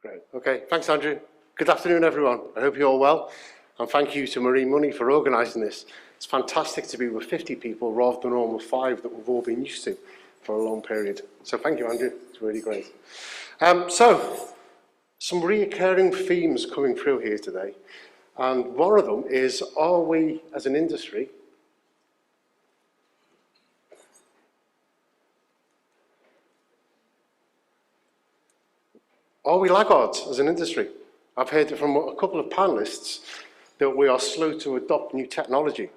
Great. Okay, thanks, Andrew. Good afternoon, everyone. I hope you're all well. And thank you to Marine Money for organising this. It's fantastic to be with 50 people rather than almost 5 that we've all been used to for a long period. So thank you, Andrew. It's really great. So, some reoccurring themes coming through here today. And one of them is, are we, as an industry, are we laggards as an industry? I've heard it from a couple of panellists that we are slow to adopt new technology.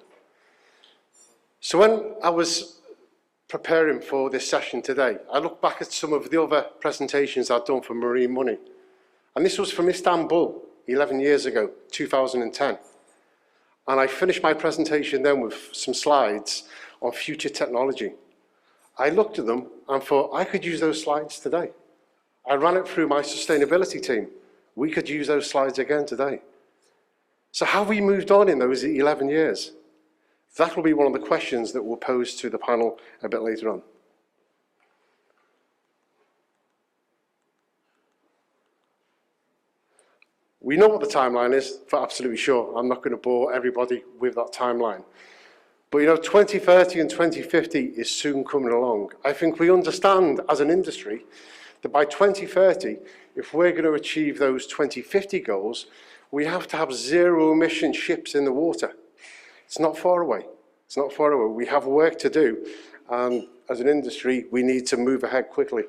So when I was preparing for this session today, I looked back at some of the other presentations I'd done for Marine Money. And this was from Istanbul 11 years ago, 2010. And I finished my presentation then with some slides on future technology. I looked at them and thought I could use those slides today. I ran it through my sustainability team. We could use those slides again today. So how have we moved on in those 11 years? That will be one of the questions that we'll pose to the panel a bit later on. We know what the timeline is, for absolutely sure. I'm not going to bore everybody with that timeline. But 2030 and 2050 is soon coming along. I think we understand as an industry that by 2030, if we're going to achieve those 2050 goals, we have to have zero emission ships in the water. It's not far away. It's not far away. We have work to do. And as an industry, we need to move ahead quickly.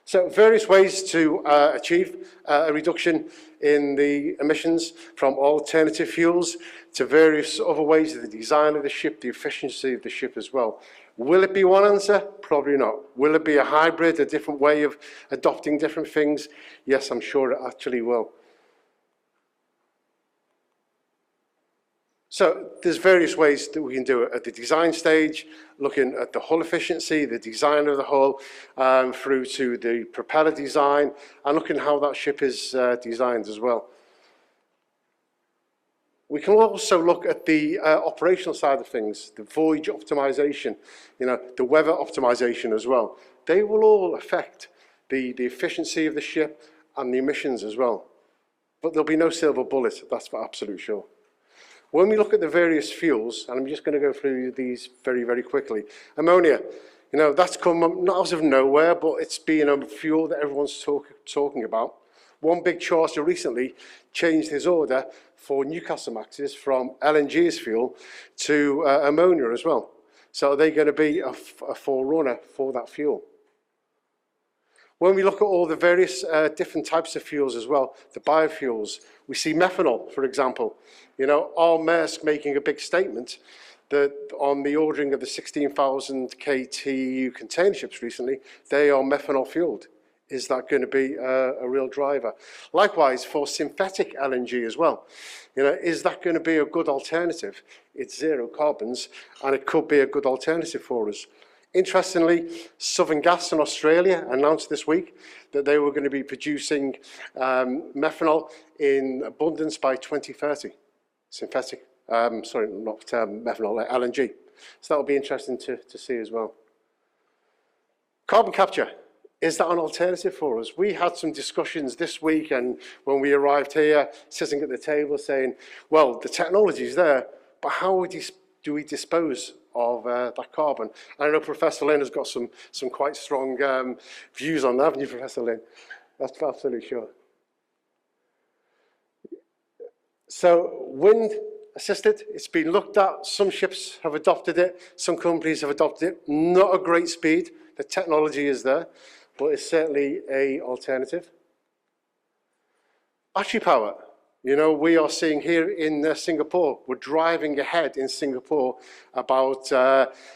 So various ways to achieve a reduction in the emissions, from alternative fuels to various other ways of the design of the ship, the efficiency of the ship as well. Will it be one answer? Probably not. Will it be a hybrid, a different way of adopting different things? Yes, I'm sure it actually will. So there's various ways that we can do it at the design stage, looking at the hull efficiency, the design of the hull, through to the propeller design, and looking at how that ship is designed as well. We can also look at the operational side of things, the voyage optimization, the weather optimization as well. They will all affect the efficiency of the ship and the emissions as well. But there'll be no silver bullet, that's for absolute sure. When we look at the various fuels, and I'm just going to go through these very, very quickly. Ammonia, that's come not out of nowhere, but it's been a fuel that everyone's talking about. One big charter recently changed his order for Newcastlemaxes from LNG as fuel to ammonia as well. So they're going to be a forerunner for that fuel. When we look at all the various different types of fuels as well, the biofuels, we see methanol, for example. Are Maersk making a big statement that on the ordering of the 16,000 KTU container ships recently, they are methanol fueled? Is that going to be a real driver? Likewise, for synthetic LNG as well. Is that going to be a good alternative? It's zero carbons, and it could be a good alternative for us. Interestingly, Southern Gas in Australia announced this week that they were going to be producing methanol in abundance by 2030. Synthetic, sorry, not methanol, LNG. So that will be interesting to see as well. Carbon capture. Is that an alternative for us? We had some discussions this week, and when we arrived here, sitting at the table saying, well, the technology is there, but how do we dispose of that carbon? I know Professor Lynn has got some quite strong views on that, haven't you, Professor Lynn? That's absolutely sure. So wind assisted, it's been looked at. Some ships have adopted it. Some companies have adopted it. Not a great speed. The technology is there, but it's certainly an alternative. Battery power. We are seeing here in Singapore, we're driving ahead in Singapore about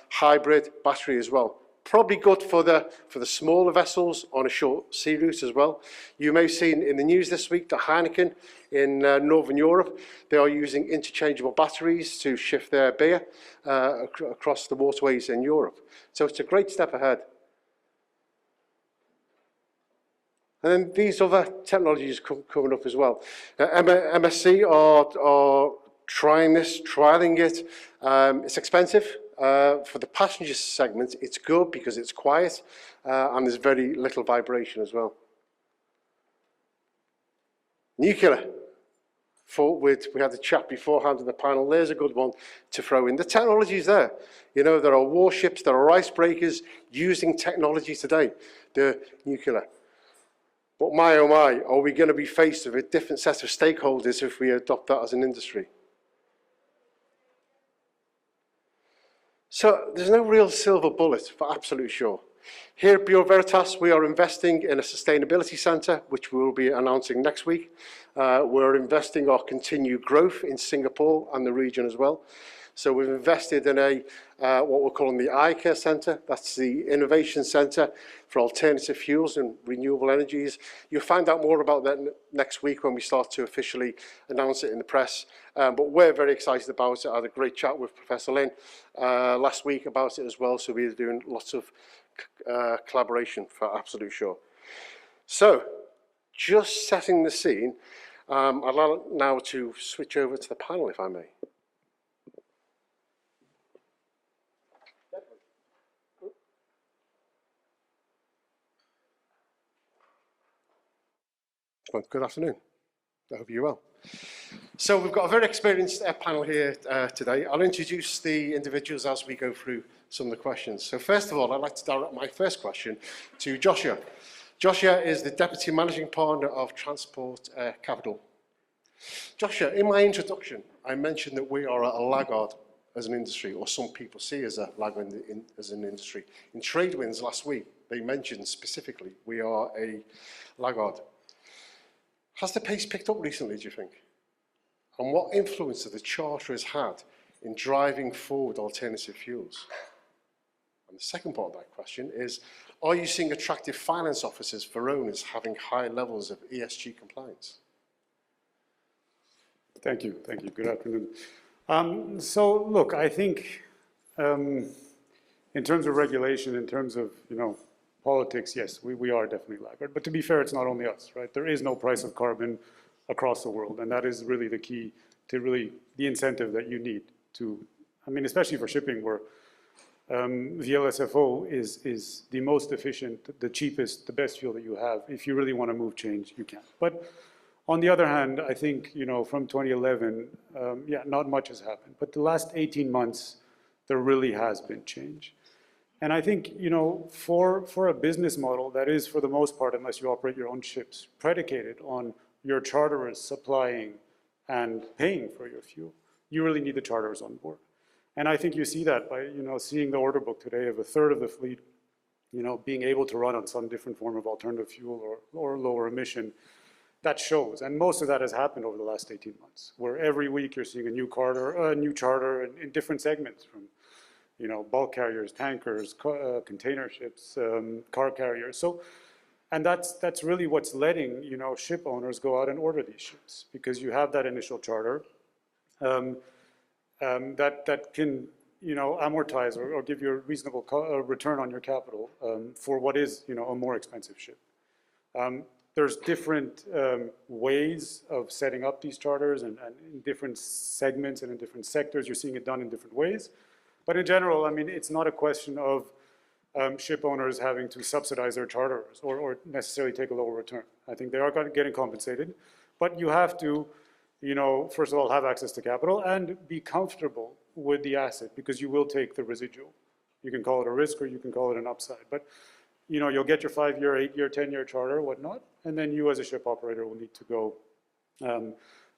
hybrid battery as well. Probably good for the smaller vessels on a short sea route as well. You may have seen in the news this week that Heineken in Northern Europe, they are using interchangeable batteries to shift their beer across the waterways in Europe. So it's a great step ahead. And then these other technologies coming up as well. MSC are trialing it. It's expensive. For the passenger segment, it's good because it's quiet and there's very little vibration as well. Nuclear. We had the chat beforehand in the panel. There's a good one to throw in. The technology is there. You know, there are warships, there are icebreakers using technology today, the nuclear. But my, oh my, are we going to be faced with a different set of stakeholders if we adopt that as an industry? So there's no real silver bullet, for absolute sure. Here at Bureau Veritas, we are investing in a sustainability centre, which we will be announcing next week. We're investing our continued growth in Singapore and the region as well. So we've invested in what we're calling the iCare Centre. That's the Innovation Centre for Alternative Fuels and Renewable Energies. You'll find out more about that next week when we start to officially announce it in the press. But we're very excited about it. I had a great chat with Professor Lynn last week about it as well. So we're doing lots of collaboration for absolute sure. So just setting the scene, I'd like now to switch over to the panel, if I may. Well, good afternoon. I hope you're well. So we've got a very experienced panel here today. I'll introduce the individuals as we go through some of the questions. So first of all, I'd like to direct my first question to Joshua. Joshua is the Deputy Managing Partner of Transport Capital. Joshua, in my introduction, I mentioned that we are a laggard as an industry, or some people see as a laggard as an industry. In Tradewinds last week, they mentioned specifically we are a laggard. Has the pace picked up recently, do you think? And what influence have the charterers had in driving forward alternative fuels? And the second part of that question is, are you seeing attractive finance officers for owners having high levels of ESG compliance? Thank you. Good afternoon. So look, I think in terms of regulation, in terms of, politics, yes, we are definitely laggard. But to be fair, it's not only us, right? There is no price of carbon across the world, and that is really the key to really the incentive that you need to, especially for shipping, where VLSFO is the most efficient, the cheapest, the best fuel that you have. If you really want to move change, you can. But on the other hand, I think, from 2011, not much has happened. But the last 18 months, there really has been change. And I think, for a business model that is, for the most part, unless you operate your own ships, predicated on your charterers supplying and paying for your fuel, you really need the charterers on board. And I think you see that by, seeing the order book today of a third of the fleet, being able to run on some different form of alternative fuel or lower emission. That shows, and most of that has happened over the last 18 months, where every week you're seeing a new charter in different segments, from bulk carriers, tankers, container ships, car carriers. So, and that's really what's letting ship owners go out and order these ships, because you have that initial charter that can amortize or give you a reasonable return on your capital for what is a more expensive ship. There's different ways of setting up these charters, and in different segments and in different sectors, you're seeing it done in different ways. But in general, it's not a question of ship owners having to subsidize their charterers or necessarily take a lower return. I think they are getting compensated, but you have to, first of all, have access to capital and be comfortable with the asset, because you will take the residual. You can call it a risk or you can call it an upside, but you'll get your 5-year, 8-year, 10-year charter, whatnot, and then you as a ship operator will need to go,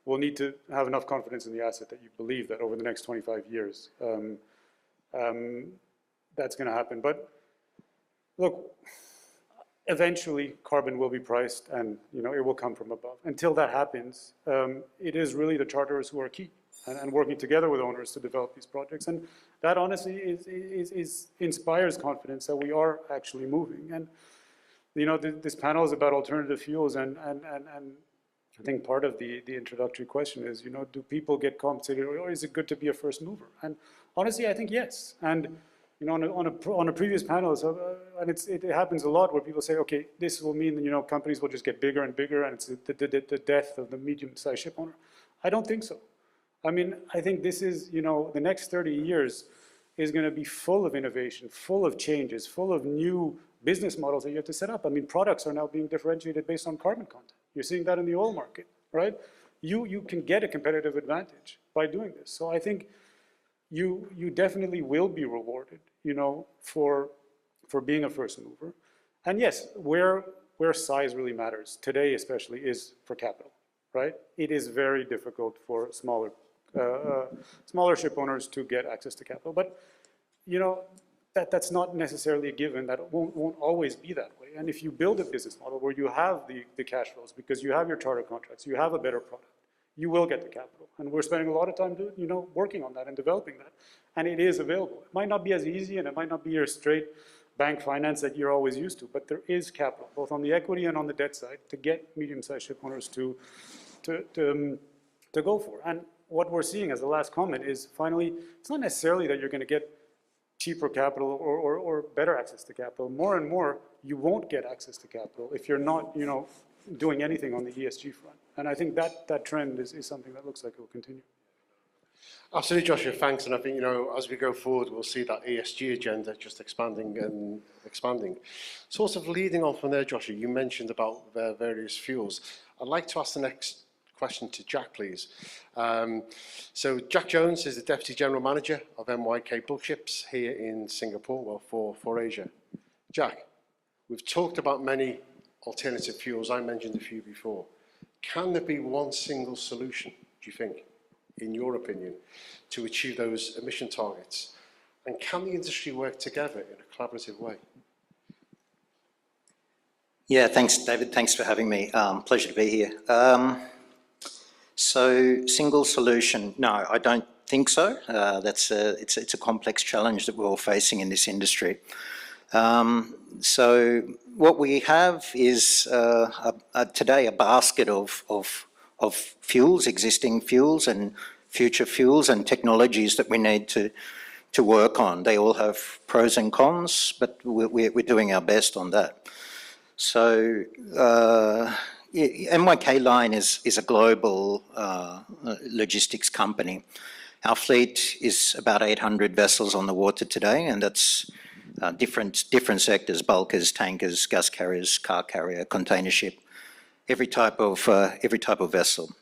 will need to have enough confidence in the asset that you believe that over the next 25 years, that's going to happen. But look, eventually carbon will be priced, and it will come from above. Until that happens, it is really the charterers who are key, and working together with owners to develop these projects. And that honestly inspires confidence that we are actually moving. And this panel is about alternative fuels, and I think part of the introductory question is, do people get compensated, or is it good to be a first mover? And honestly, I think yes. And on a previous panel, and it happens a lot, where people say, okay, this will mean companies will just get bigger and bigger, and it's the death of the medium-sized ship owner. I don't think so. I think this is, the next 30 years, is going to be full of innovation, full of changes, full of new business models that you have to set up. I mean, products are now being differentiated based on carbon content. You're seeing that in the oil market, right? You can get a competitive advantage by doing this. So I think you definitely will be rewarded, for being a first mover. And yes, where size really matters, today especially, is for capital, right? It is very difficult for smaller ship owners to get access to capital. But, that's not necessarily a given. That won't always be that way. And if you build a business model where you have the cash flows, because you have your charter contracts, you have a better product, you will get the capital. And we're spending a lot of time working on that and developing that. And it is available. It might not be as easy, and it might not be your straight bank finance that you're always used to, but there is capital, both on the equity and on the debt side, to get medium-sized ship owners to go for. And what we're seeing as the last comment is, finally, it's not necessarily that you're going to get cheaper capital or better access to capital. More and more, you won't get access to capital if you're not, doing anything on the ESG front. And I think that trend is something that looks like it will continue. Absolutely, Joshua, thanks. And I think, as we go forward, we'll see that ESG agenda just expanding and expanding. Sort of leading on from there, Joshua, you mentioned about various fuels. I'd like to ask the next question to Jack, please. So Jack Jones is the Deputy General Manager of MYK Bulkships here in Singapore, for Asia. Jack, we've talked about many alternative fuels. I mentioned a few before. Can there be one single solution, do you think, in your opinion, to achieve those emission targets? And can the industry work together in a collaborative way? Yeah, thanks, David. Thanks for having me. Pleasure to be here. So, single solution? No, I don't think so. It's a complex challenge that we're all facing in this industry. So, what we have is today a basket of fuels, existing fuels and future fuels and technologies that we need to work on. They all have pros and cons, but we're doing our best on that. So MYK Line is a global logistics company. Our fleet is about 800 vessels on the water today, and that's different sectors: bulkers, tankers, gas carriers, car carrier, container ship, every type of vessel.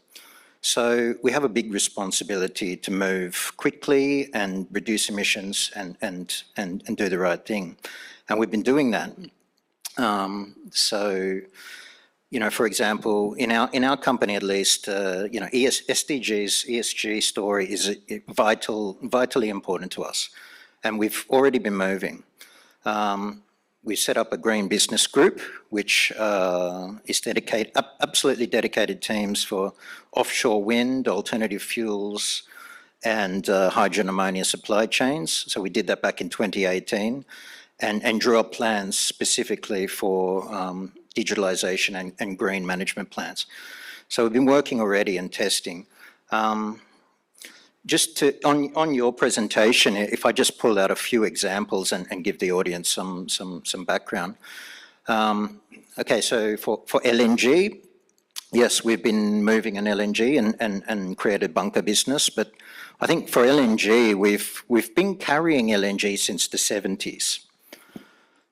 So we have a big responsibility to move quickly and reduce emissions and do the right thing, and we've been doing that. So, for example, in our company at least, SDG's ESG story is vitally important to us, and we've already been moving. We set up a green business group, which is absolutely dedicated teams for offshore wind, alternative fuels, and hydrogen ammonia supply chains. So we did that back in 2018, and drew up plans specifically for digitalisation and green management plans. So we've been working already and testing. Just on your presentation, if I just pull out a few examples and give the audience some background. Okay, so for LNG, yes, we've been moving an LNG and created bunker business, but I think for LNG, we've been carrying LNG since the 70s.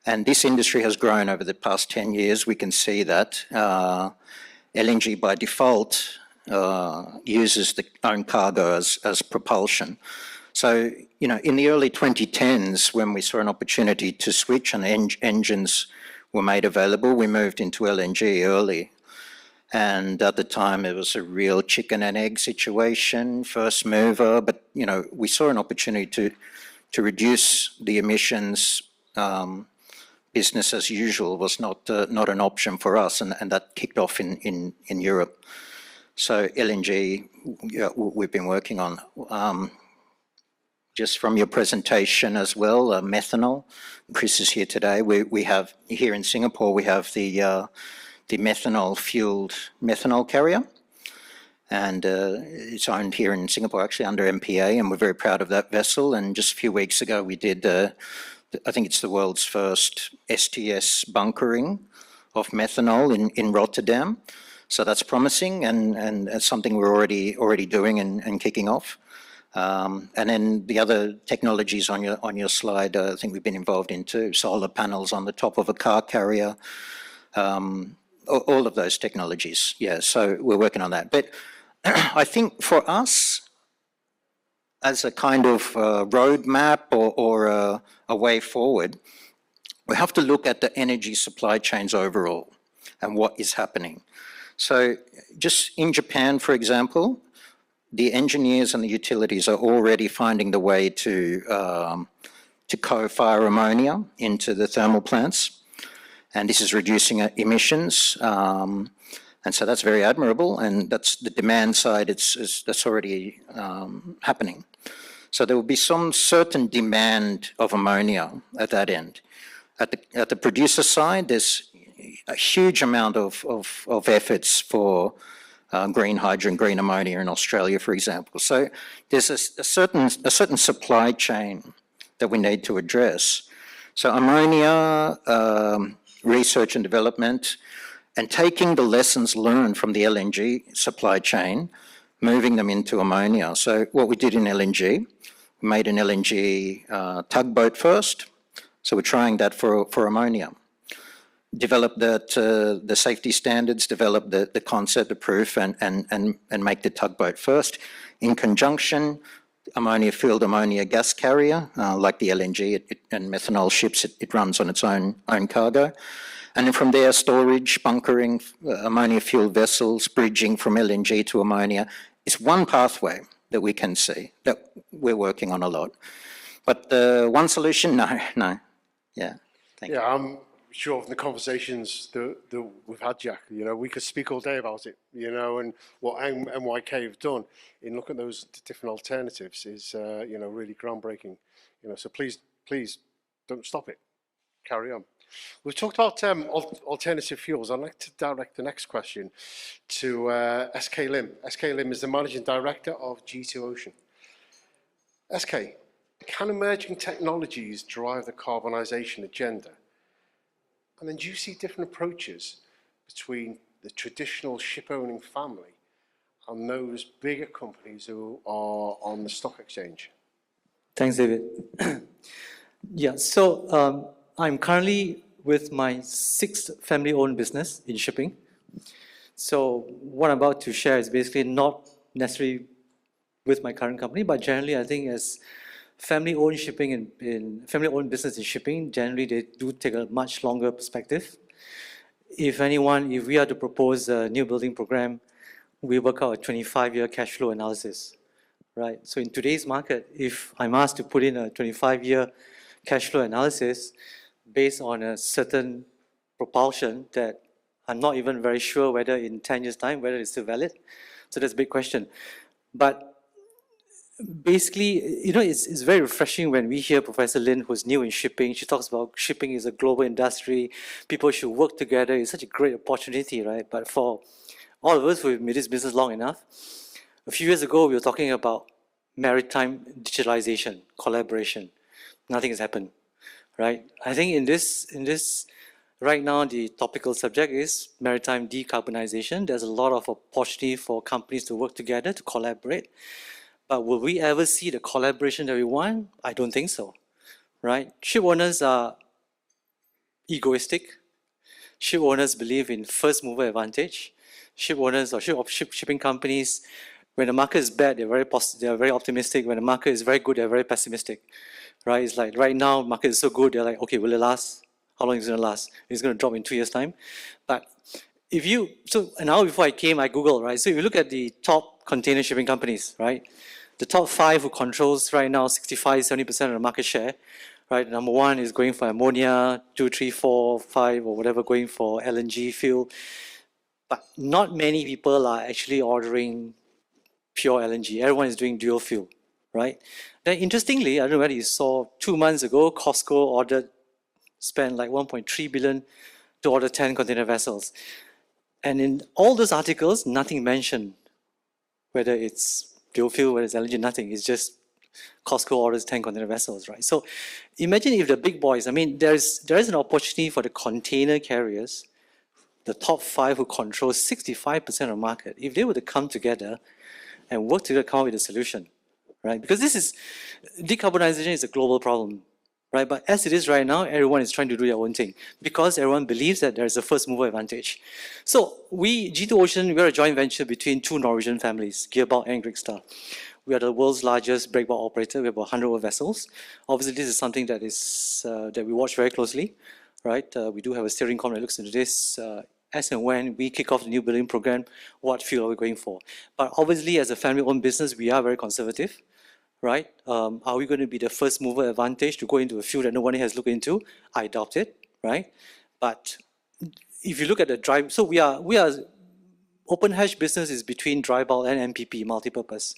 And this industry has grown over the past 10 years. We can see that LNG by default uses the own cargo as propulsion. So, in the early 2010s, when we saw an opportunity to switch and engines were made available, we moved into LNG early. And at the time, it was a real chicken and egg situation, first mover. But, we saw an opportunity to reduce the emissions. Business as usual was not an option for us, and that kicked off in Europe. So LNG, we've been working on. Just from your presentation as well, methanol. Chris is here today. We have here in Singapore, we have the methanol-fueled methanol carrier, and it's owned here in Singapore, actually under MPA, and we're very proud of that vessel. And just a few weeks ago, we did, I think it's the world's first STS bunkering of methanol in Rotterdam. So that's promising, and it's something we're already doing and kicking off. And then the other technologies on your slide, I think we've been involved in too, solar panels on the top of a car carrier, all of those technologies. Yeah, so we're working on that. But I think for us, as a kind of roadmap or a way forward, we have to look at the energy supply chains overall and what is happening. So just in Japan, for example, the engineers and the utilities are already finding the way to co-fire ammonia into the thermal plants, and this is reducing emissions. And so that's very admirable, and that's the demand side. That's already happening. So there will be some certain demand of ammonia at that end. At the producer side, there's a huge amount of efforts for green hydrogen, green ammonia in Australia, for example. So there's a certain supply chain that we need to address. So ammonia, research and development, and taking the lessons learned from the LNG supply chain, moving them into ammonia. So what we did in LNG, we made an LNG tugboat first. So we're trying that for ammonia. Develop the safety standards, develop the concept, the proof, and make the tugboat first. In conjunction, ammonia-fueled ammonia gas carrier, like the LNG and methanol ships, it runs on its own cargo. And then from there, storage, bunkering, ammonia-fueled vessels, bridging from LNG to ammonia is one pathway that we can see, that we're working on a lot. But one solution, no. Yeah, thank you. Yeah, I'm sure from the conversations that we've had, Jack, we could speak all day about it, and what MYK have done in looking at those different alternatives is, really groundbreaking. So please don't stop it. Carry on. We've talked about alternative fuels. I'd like to direct the next question to SK Lim. SK Lim is the Managing Director of G2 Ocean. SK, can emerging technologies drive the carbonisation agenda? And then do you see different approaches between the traditional ship-owning family and those bigger companies who are on the stock exchange? Thanks, David. Yeah, so I'm currently with my 6th family-owned business in shipping. So what I'm about to share is basically not necessarily with my current company, but generally I think as family-owned shipping in family-owned business in shipping, generally they do take a much longer perspective. If we are to propose a new building program, we work out a 25-year cash flow analysis, right? So in today's market, if I'm asked to put in a 25-year cash flow analysis based on a certain propulsion that I'm not even very sure whether in 10 years' time, whether it's still valid. So that's a big question. But basically, it's very refreshing when we hear Professor Lin, who's new in shipping. She talks about shipping is a global industry. People should work together. It's such a great opportunity, right? But for all of us who've made this business long enough, a few years ago, we were talking about maritime digitalization, collaboration. Nothing has happened, right? I think in this right now, the topical subject is maritime decarbonization. There's a lot of opportunity for companies to work together, to collaborate. But will we ever see the collaboration that we want? I don't think so, right? Ship owners are egoistic. Ship owners believe in first mover advantage. Ship owners or shipping companies, when the market is bad, they're very optimistic. When the market is very good, they're very pessimistic, right? It's like right now, market is so good, they're like, okay, will it last? How long is it going to last? It's going to drop in 2 years' time. But an hour before I came, I Googled, right? So if you look at the top container shipping companies, right? The top 5 who controls right now 65-70% of the market share, right? Number 1 is going for ammonia, 2, 3, 4, 5, or whatever, going for LNG fuel. But not many people are actually ordering pure LNG. Everyone is doing dual fuel, right? Then interestingly, I don't know whether you saw 2 months ago, Costco spent like 1.3 billion to order 10 container vessels. And in all those articles, nothing mentioned whether it's dual fuel, whether it's LNG, nothing. It's just Costco orders 10 container vessels, right? So imagine if the big boys, there is an opportunity for the container carriers, the top 5 who control 65% of the market, if they were to come together and work together to come up with a solution, right? Because decarbonization is a global problem, right? But as it is right now, everyone is trying to do their own thing because everyone believes that there's a first mover advantage. So G2 Ocean, we're a joint venture between two Norwegian families, Gearbox and Grigstar. We are the world's largest breakbulk operator. We have 100 vessels. Obviously, this is something that we watch very closely, right? We do have a steering committee that looks into this. As and when we kick off the new building program, what fuel are we going for? But obviously, as a family-owned business, we are very conservative, right? Are we going to be the first mover advantage to go into a field that nobody has looked into? I doubt it, right? But if you look at the drive, so we are open hatch business is between dry bulk and MPP, multipurpose.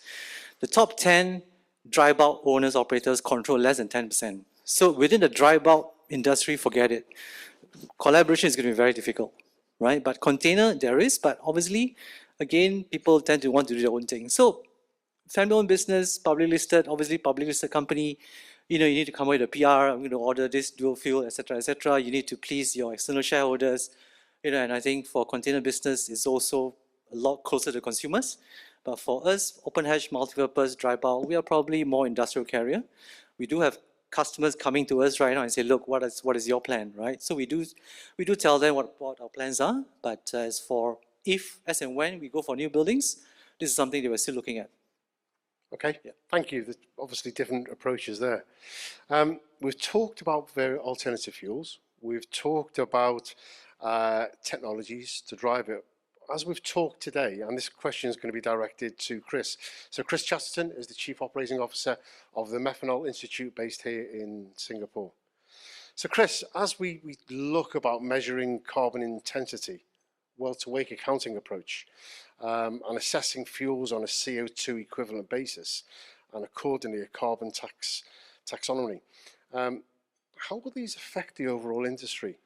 The top 10 dry bulk owners, operators control less than 10%. So within the dry bulk industry, forget it. Collaboration is going to be very difficult, right? But container, there is, but obviously, again, people tend to want to do their own thing. So family-owned business, publicly listed, obviously publicly listed company, you need to come up with a PR, I'm going to order this dual fuel, etc., etc. You need to please your external shareholders, and I think for container business, it's also a lot closer to consumers. But for us, open hatch, multipurpose, dry bulk, we are probably more industrial carrier. We do have customers coming to us right now and say, look, what is your plan, right? So we do tell them what our plans are, but as for as and when we go for new buildings, this is something that we're still looking at. Okay, thank you. There's obviously different approaches there. We've talked about alternative fuels. We've talked about technologies to drive it. As we've talked today, and this question is going to be directed to Chris. So Chris Chatterton is the Chief Operating Officer of the Methanol Institute based here in Singapore. So Chris, as we look about measuring carbon intensity, well-to-wake accounting approach, and assessing fuels on a CO2 equivalent basis, and accordingly a carbon taxonomy, how will these affect the overall industry?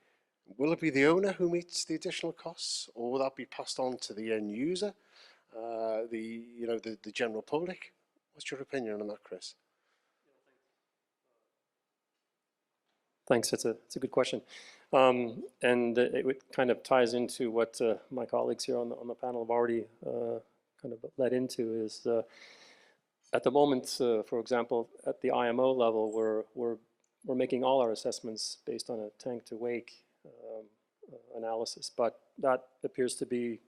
Will it be the owner who meets the additional costs, or will that be passed on to the end user, the general public? What's your opinion on that, Chris? Thanks. It's a good question, and it kind of ties into what my colleagues here on the panel have already kind of led into. Is at the moment, for example, at the IMO level, we're making all our assessments based on a tank-to-wake analysis, but that appears to be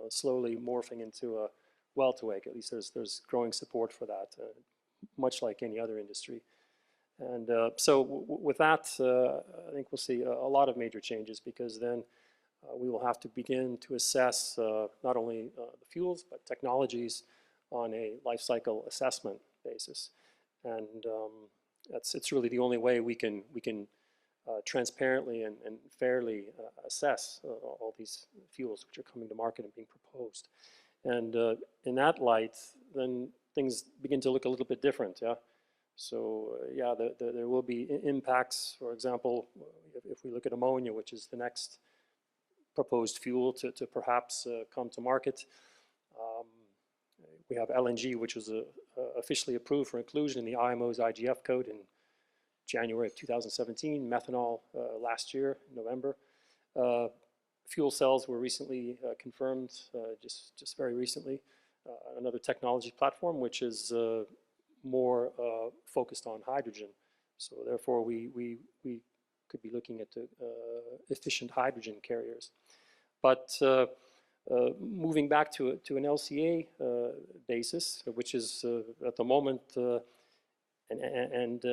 slowly morphing into a well-to-wake. At least there's growing support for that, much like any other industry. And so with that, I think we'll see a lot of major changes, because then we will have to begin to assess not only the fuels, but technologies on a life cycle assessment basis. And it's really the only way we can transparently and fairly assess all these fuels which are coming to market and being proposed. And in that light, then things begin to look a little bit different, yeah? So yeah, there will be impacts. For example, if we look at ammonia, which is the next proposed fuel to perhaps come to market, we have LNG, which was officially approved for inclusion in the IMO's IGF code in January of 2017, methanol last year, November. Fuel cells were recently confirmed, just very recently. Another technology platform, which is more focused on hydrogen. So therefore, we could be looking at efficient hydrogen carriers. But moving back to an LCA basis, which is at the moment, and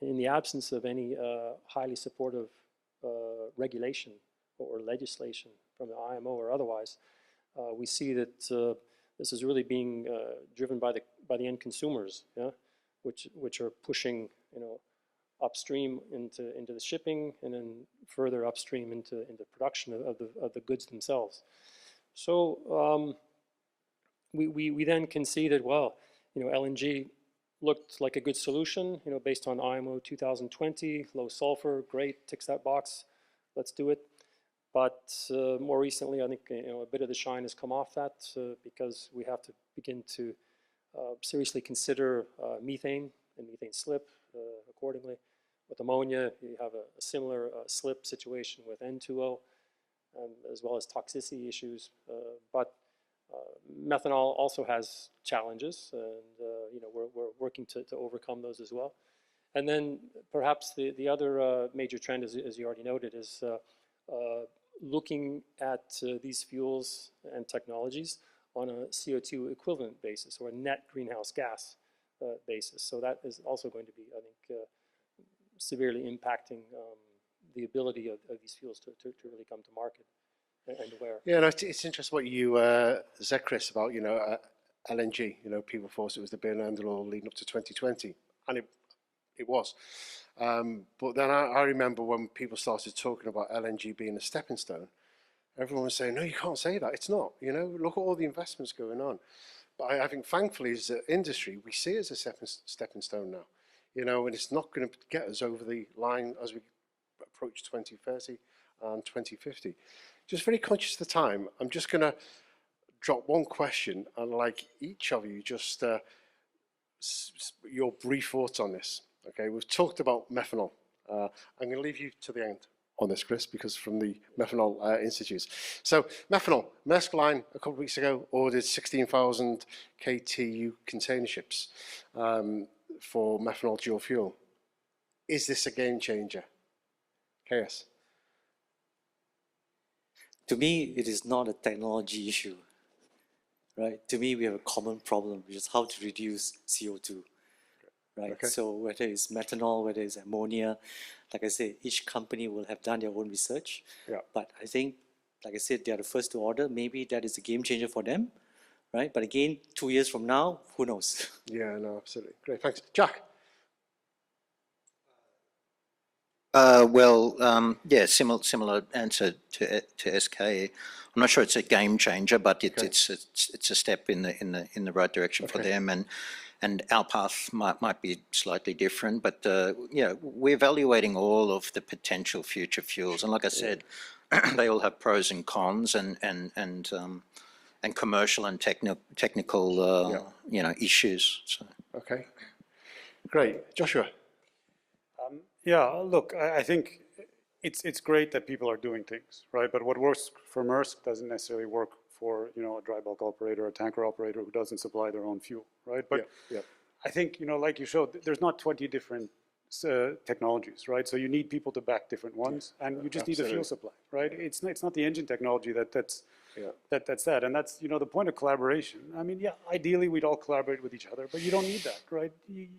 in the absence of any highly supportive regulation or legislation from the IMO or otherwise, we see that this is really being driven by the end consumers, yeah, which are pushing, upstream into the shipping, and then further upstream into production of the goods themselves. So we then can see that, well, LNG looked like a good solution, based on IMO 2020, low sulfur, great, ticks that box, let's do it. But more recently, I think a bit of the shine has come off that, because we have to begin to seriously consider methane and methane slip accordingly. With ammonia, you have a similar slip situation with N2O, as well as toxicity issues. But Methanol also has challenges, and we're working to overcome those as well. And then perhaps the other major trend, as you already noted, is looking at these fuels and technologies on a CO2 equivalent basis or a net greenhouse gas basis. So that is also going to be, I think, severely impacting the ability of these fuels to really come to market and where. Yeah, no, it's interesting what you said, Chris, about, LNG. People thought it was the bin end all leading up to 2020, and it was. But then I remember when people started talking about LNG being a stepping stone, everyone was saying, no, you can't say that. It's not. Look at all the investments going on. But I think, thankfully, as an industry, we see it as a stepping stone now. And it's not going to get us over the line as we approach 2030 and 2050. Just very conscious of the time, I'm just going to drop one question, and like each of you, just your brief thoughts on this. Okay, we've talked about methanol. I'm going to leave you to the end on this, Chris, because from the Methanol Institutes. So methanol, Maersk Line a couple of weeks ago ordered 16,000 KTU container ships for methanol dual fuel. Is this a game changer? KS? To me, it is not a technology issue, right? To me, we have a common problem, which is how to reduce CO2, right? Okay. So whether it's methanol, whether it's ammonia, like I said, each company will have done their own research. Yeah. But I think, like I said, they are the first to order. Maybe that is a game changer for them, right? But again, 2 years from now, who knows? Yeah, no, absolutely. Great, thanks. Jack? Yeah, similar answer to SK. I'm not sure it's a game changer, but it's a step in the right direction for them, and our path might be slightly different. But we're evaluating all of the potential future fuels, and like I said, they all have pros and cons, and commercial and technical issues. So. Okay, great. Joshua? Yeah, look, I think it's great that people are doing things, right? But what works for Maersk doesn't necessarily work for, a dry bulk operator or a tanker operator who doesn't supply their own fuel, right? But I think, like you showed, there's not 20 different technologies, right? So you need people to back different ones, and you just need a fuel supply, right? It's not the engine technology that's that, and that's the point of collaboration. I mean, ideally we'd all collaborate with each other, but you don't need that, right?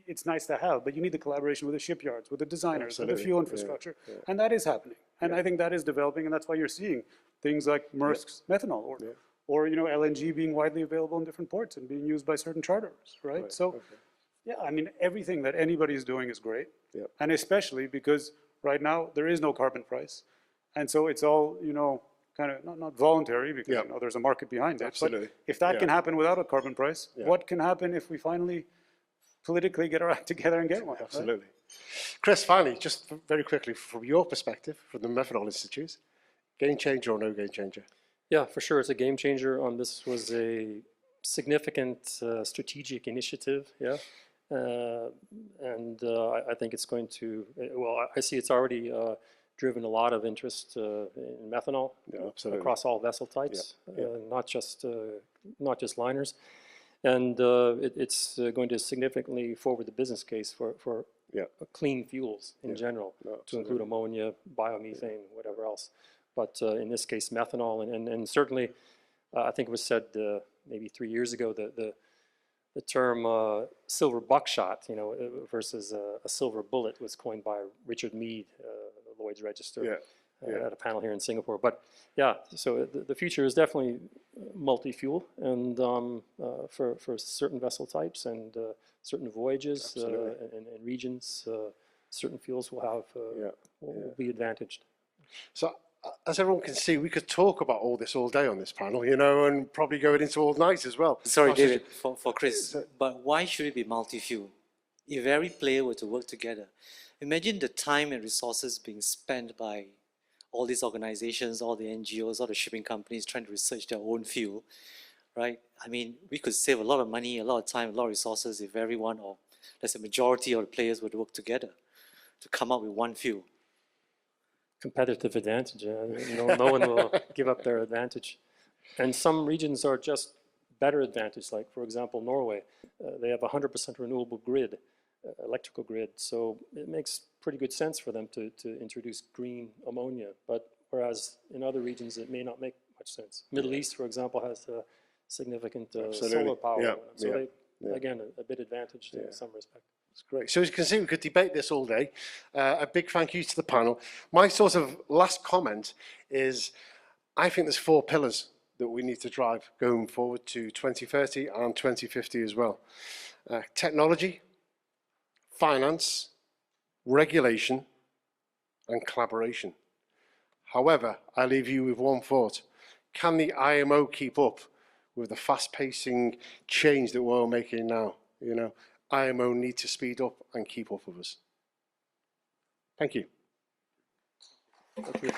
It's nice to have, but you need the collaboration with the shipyards, with the designers, with the fuel infrastructure, and that is happening, and I think that is developing, and that's why you're seeing things like Maersk's methanol or LNG being widely available in different ports and being used by certain charterers, right? So. Yeah, I mean, everything that anybody is doing is great, and especially because right now there is no carbon price, and so it's all kind of not voluntary because there's a market behind it. Absolutely. But if that can happen without a carbon price, what can happen if we finally politically get our act together and get one? Absolutely. Right? Chris, finally, just very quickly, from your perspective, from the Methanol Institute, game changer or no game changer? Yeah, for sure, it's a game changer. This was a significant strategic initiative. And I think it's going to, I see it's already driven a lot of interest in methanol across all vessel types, not just liners. And it's going to significantly forward the business case for clean fuels in general, to include ammonia, biomethane, whatever else. But in this case, methanol, and certainly, I think it was said maybe 3 years ago, the term silver buckshot, versus a silver bullet was coined by Richard Mead, Lloyd's Register, at a panel here in Singapore. But so the future is definitely multi-fuel, and for certain vessel types and certain voyages and regions, certain fuels will be advantaged. So, as everyone can see, we could talk about all this all day on this panel, and probably go into all night as well. Sorry, David, for Chris, but why should it be multi-fuel? If every player were to work together, imagine the time and resources being spent by all these organizations, all the NGOs, all the shipping companies trying to research their own fuel, right? I mean, we could save a lot of money, a lot of time, a lot of resources if everyone, or let's say majority of the players would work together to come up with one fuel. Competitive advantage. No one will give up their advantage. And some regions are just better advantage, like for example, Norway, they have 100% renewable grid, electrical grid. So it makes pretty good sense for them to introduce green ammonia. But whereas in other regions, it may not make much sense. Middle East, for example, has significant solar power. Yeah. So Yeah. they, again, a bit advantaged in some respect. That's great. So as you can see, we could debate this all day. A big thank you to the panel. My sort of last comment is, I think there's 4 pillars that we need to drive going forward to 2030 and 2050 as well. Technology, finance, regulation, and collaboration. However, I leave you with one thought. Can the IMO keep up with the fast-pacing change that we're all making now? You know, IMO need to speed up and keep up with us. Thank you. Thank you.